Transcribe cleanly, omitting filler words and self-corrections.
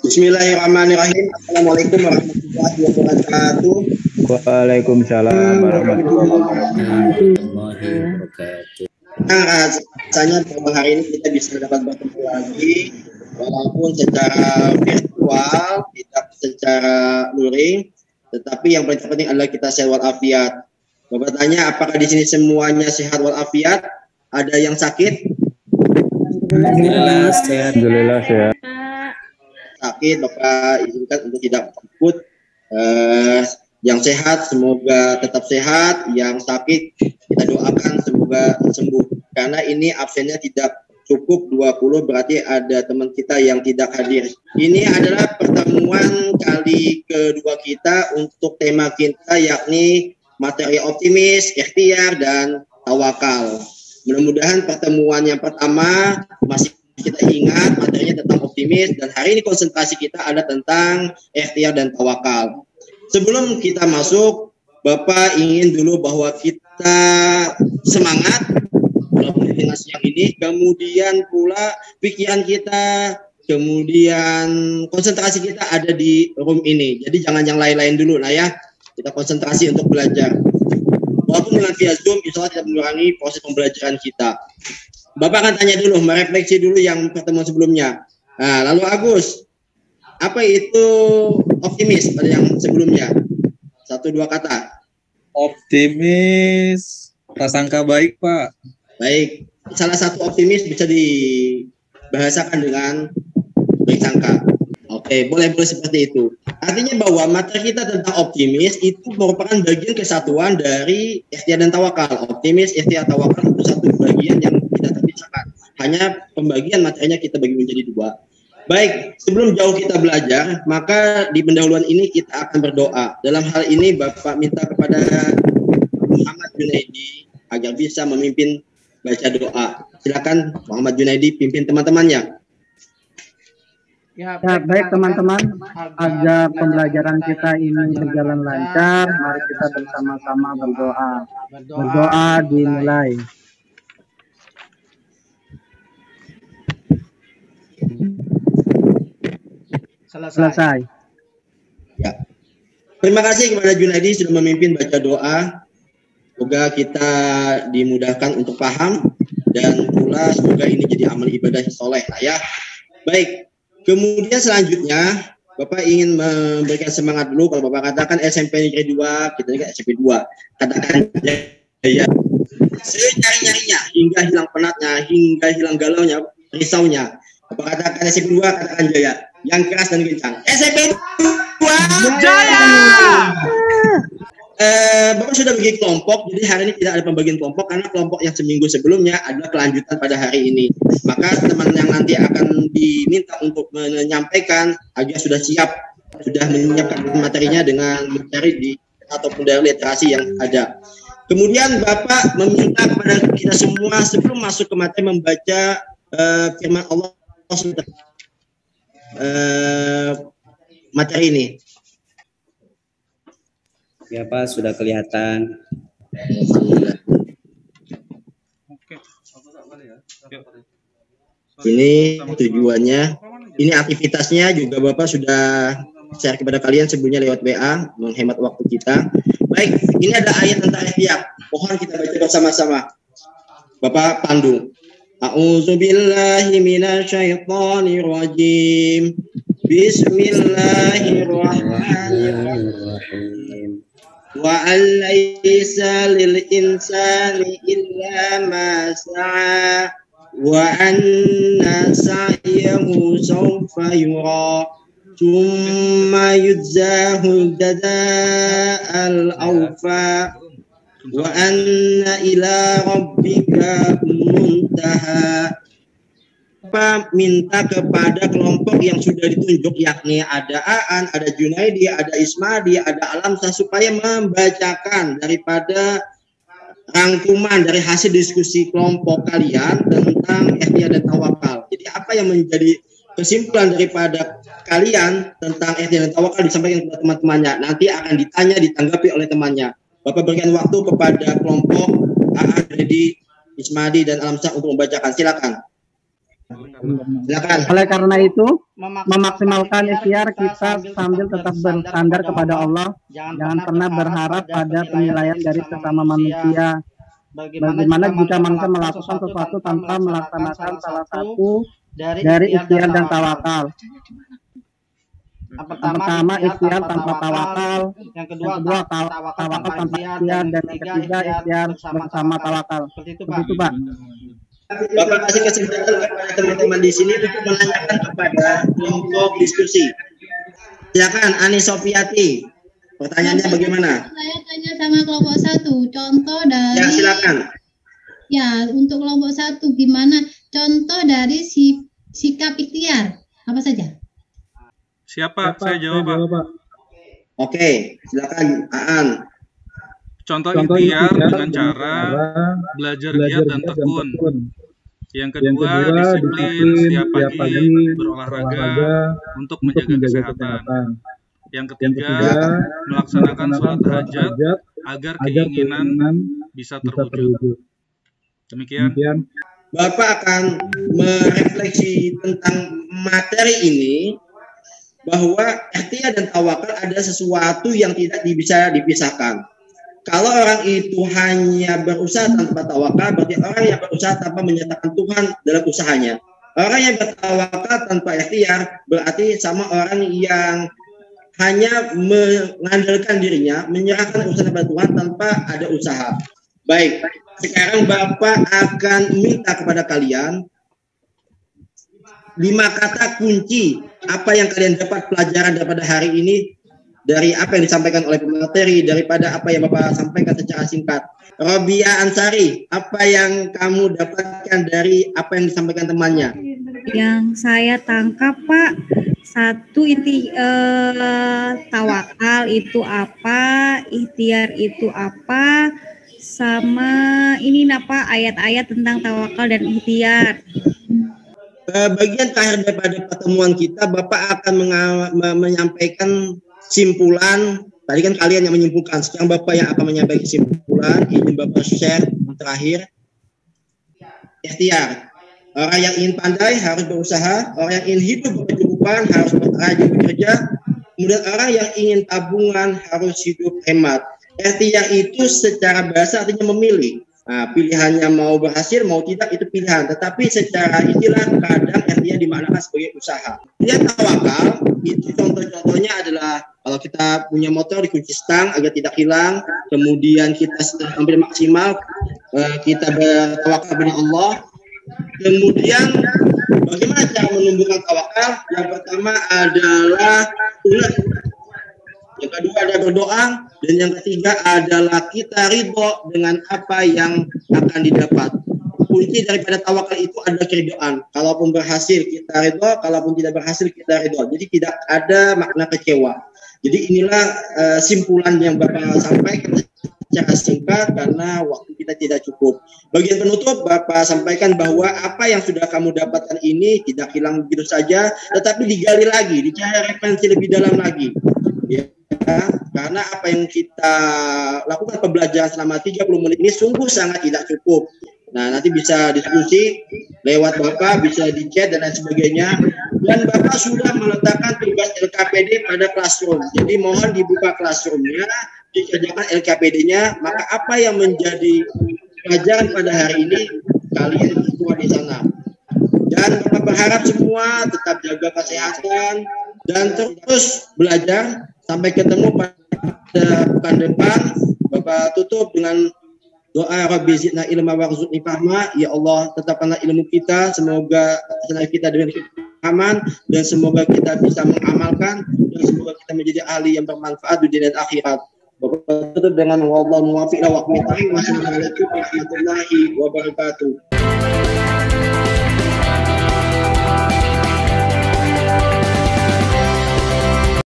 Bismillahirrahmanirrahim. Assalamualaikum warahmatullahi wabarakatuh. Waalaikumsalam warahmatullahi wabarakatuh. Nah, rasanya bahwa hari ini kita bisa dapat bertemu lagi, walaupun secara virtual, tidak secara luring, tetapi yang paling penting adalah kita sehat walafiat. Bapak tanya, apakah di sini semuanya sehat walafiat? Ada yang sakit? Alhamdulillah sehat. Alhamdulillah sehat. Sakit, Bapak izinkan untuk tidak takut. Yang sehat semoga tetap sehat, yang sakit kita doakan semoga sembuh. Karena ini absennya tidak cukup 20, berarti ada teman kita yang tidak hadir. Ini adalah pertemuan kali kedua kita untuk tema kita, yakni materi optimis, ikhtiar, dan tawakal. Mudah-mudahan pertemuan yang pertama masih kita ingat materinya tentang optimis, dan hari ini konsentrasi kita ada tentang ikhtiar dan tawakal. Sebelum kita masuk, Bapak ingin dulu bahwa kita semangat dalam siang ini, kemudian pula pikiran kita, kemudian konsentrasi kita ada di room ini. Jadi jangan yang lain-lain dulu, nah ya. Kita konsentrasi untuk belajar. Walaupun dengan via Zoom, insya Allah tidak mengurangi proses pembelajaran kita. Bapak akan tanya dulu, merefleksi dulu yang pertemuan sebelumnya. Nah, lalu Agus, apa itu optimis pada yang sebelumnya? 1-2 kata. Optimis, prasangka baik, Pak. Baik, salah satu optimis bisa dibahasakan dengan baik sangka. Oke, boleh seperti itu. Artinya bahwa materi kita tentang optimis itu merupakan bagian kesatuan dari ikhtiar dan tawakal. Optimis, ikhtiar, tawakal itu satu bagian yang tidak terpisahkan. Hanya pembagian materinya kita bagi menjadi 2. Baik, sebelum jauh kita belajar, maka di pendahuluan ini kita akan berdoa. Dalam hal ini Bapak minta kepada Muhammad Junaidi agar bisa memimpin baca doa. Silakan Muhammad Junaidi pimpin teman-temannya. Ya, baik teman-teman, agar pembelajaran kita ini berjalan lancar, mari kita bersama-sama berdoa. Berdoa dimulai. Selesai. Ya. Terima kasih kepada Junaidi sudah memimpin baca doa. Semoga kita dimudahkan untuk paham dan pula semoga ini jadi amal ibadah soleh ya. Baik. Kemudian selanjutnya Bapak ingin memberikan semangat dulu. Kalau Bapak katakan SMP Negeri 2, kita juga SMP 2. Katakan ya. Senyari-nyarinya hingga hilang penatnya, hingga hilang galaunya, risaunya. Bapak katakan SMP 2, katakan jaya. Yang keras dan kencang. SMP 2 jaya. Bapak sudah bagi kelompok, jadi hari ini tidak ada pembagian kelompok karena kelompok yang seminggu sebelumnya adalah kelanjutan pada hari ini. Maka teman yang nanti akan diminta untuk menyampaikan agar sudah siap, sudah menyiapkan materinya dengan mencari di ataupun dari literasi yang ada. Kemudian Bapak meminta kepada kita semua sebelum masuk ke materi membaca firman Allah materi ini. Ya Pak, sudah kelihatan. Ini tujuannya, ini aktivitasnya juga Bapak sudah share kepada kalian sebelumnya lewat WA, menghemat waktu kita. Baik, ini ada ayat tentang ikhtiar. Mohon kita baca bersama-sama. Bapak pandu. A'udzubillahi minasyaitonir rajim. Bismillahirrahmanirrahim. Wa alaysa lil insani illa ma sa'a wa anna sa'yahu sawfa yura thumma yujzahu jazaa'al awfa wa anna ila rabbika muntaha. Bapak minta kepada kelompok yang sudah ditunjuk, yakni ada Aan, ada Junaidi, ada Ismadi, ada Alamsah, supaya membacakan daripada rangkuman dari hasil diskusi kelompok kalian tentang ikhtiar dan tawakal. Jadi apa yang menjadi kesimpulan daripada kalian tentang ikhtiar dan tawakal disampaikan kepada teman-temannya. Nanti akan ditanya, ditanggapi oleh temannya. Bapak berikan waktu kepada kelompok Aan, Junaidi, Ismadi, dan Alamsah untuk membacakan. Silakan. Silakan. Oleh karena itu, memaksimalkan ikhtiar kita sambil tetap bersandar kepada Allah. Jangan pernah berharap pada penilaian dari sesama manusia. Bagaimana jika manusia melakukan sesuatu tanpa melaksanakan salah satu dari ikhtiar dan tawakal? Yang pertama ikhtiar tanpa tawakal, yang kedua tawakal tanpa ikhtiar, dan yang ketiga ikhtiar bersama tawakal. Seperti itu, Pak. Bapak kasih kesempatan kepada teman-teman di sini untuk menanyakan kepada kelompok diskusi. Silakan Ani Sofiati. Pertanyaannya bagaimana? Saya tanya sama kelompok 1, contoh dari... Ya, silakan. Ya, untuk kelompok 1, gimana contoh dari sikap ikhtiar? Apa saja? Siapa? Saya jawab, Pak. Oke, silakan Aan. Contoh ikhtiar dengan cara belajar giat dan tekun. Yang kedua, disiplin setiap pagi berolahraga untuk menjaga kesehatan. Yang ketiga, melaksanakan sholat hajat agar keinginan bisa terwujud. Demikian. Bapak akan merefleksi tentang materi ini, bahwa ikhtiar dan tawakal ada sesuatu yang tidak bisa dipisahkan. Kalau orang itu hanya berusaha tanpa tawakal, berarti orang yang berusaha tanpa menyatakan Tuhan dalam usahanya. Orang yang bertawakal tanpa ikhtiar berarti sama orang yang hanya mengandalkan dirinya, menyerahkan usaha kepada Tuhan tanpa ada usaha. Baik, sekarang Bapak akan minta kepada kalian 5 kata kunci apa yang kalian dapat pelajaran daripada hari ini, dari apa yang disampaikan oleh pemateri, daripada apa yang Bapak sampaikan secara singkat. Robia Ansari, apa yang kamu dapatkan dari apa yang disampaikan temannya? Yang saya tangkap, Pak, satu inti tawakal itu apa, ikhtiar itu apa, sama ini apa ayat-ayat tentang tawakal dan ikhtiar. Bagian terakhir daripada pertemuan kita, Bapak akan menyampaikan simpulan. Tadi kan kalian yang menyimpulkan, sekarang Bapak yang akan menyampaikan kesimpulan. Izin Bapak share yang terakhir. Ikhtiar. Orang yang ingin pandai harus berusaha, orang yang ingin hidup berkecukupan harus rajin bekerja, kemudian orang yang ingin tabungan harus hidup hemat. Ikhtiar itu secara bahasa artinya memilih. Nah, pilihannya mau berhasil, mau tidak itu pilihan. Tetapi secara istilah kadang ikhtiar dimaknakan sebagai usaha. Dia tawakal, itu contoh-contohnya adalah kalau kita punya motor dikunci stang agar tidak hilang, kemudian kita setelah hampir maksimal, kita bertawakal kepada Allah. Kemudian bagaimana cara menumbuhkan tawakal? Yang pertama adalah ulet. Yang kedua adalah berdoa, dan yang ketiga adalah kita ridho dengan apa yang akan didapat. Kunci daripada tawakal itu adalah keridhaan. Kalaupun berhasil kita ridho, kalaupun tidak berhasil kita ridho. Jadi tidak ada makna kecewa. Jadi inilah simpulan yang Bapak sampaikan secara singkat karena waktu kita tidak cukup. Bagian penutup Bapak sampaikan bahwa apa yang sudah kamu dapatkan ini tidak hilang begitu saja, tetapi digali lagi, dicari referensi lebih dalam lagi. Ya, karena apa yang kita lakukan pembelajaran selama 30 menit ini sungguh sangat tidak cukup. Nah, nanti bisa diskusi lewat Bapak, bisa di chat dan lain sebagainya. Dan Bapak sudah meletakkan tugas LKPD pada classroom. Jadi mohon dibuka classroomnya, dikerjakan LKPD-nya. Maka apa yang menjadi pelajaran pada hari ini kalian semua di sana. Dan Bapak berharap semua tetap jaga kesehatan dan terus belajar. Sampai ketemu pada pekan depan. Bapak tutup dengan doa Rabbi zidna ilma warzuqni fahma. Ya Allah, tetapkanlah ilmu kita, semoga kita dengan aman, dan semoga kita bisa mengamalkan, dan semoga kita menjadi ahli yang bermanfaat di dunia dan akhirat. Bapak tutup dengan wallahu muwaffiq ila aqwamit thoriq. Wassalamualaikum warahmatullahi wabarakatuh.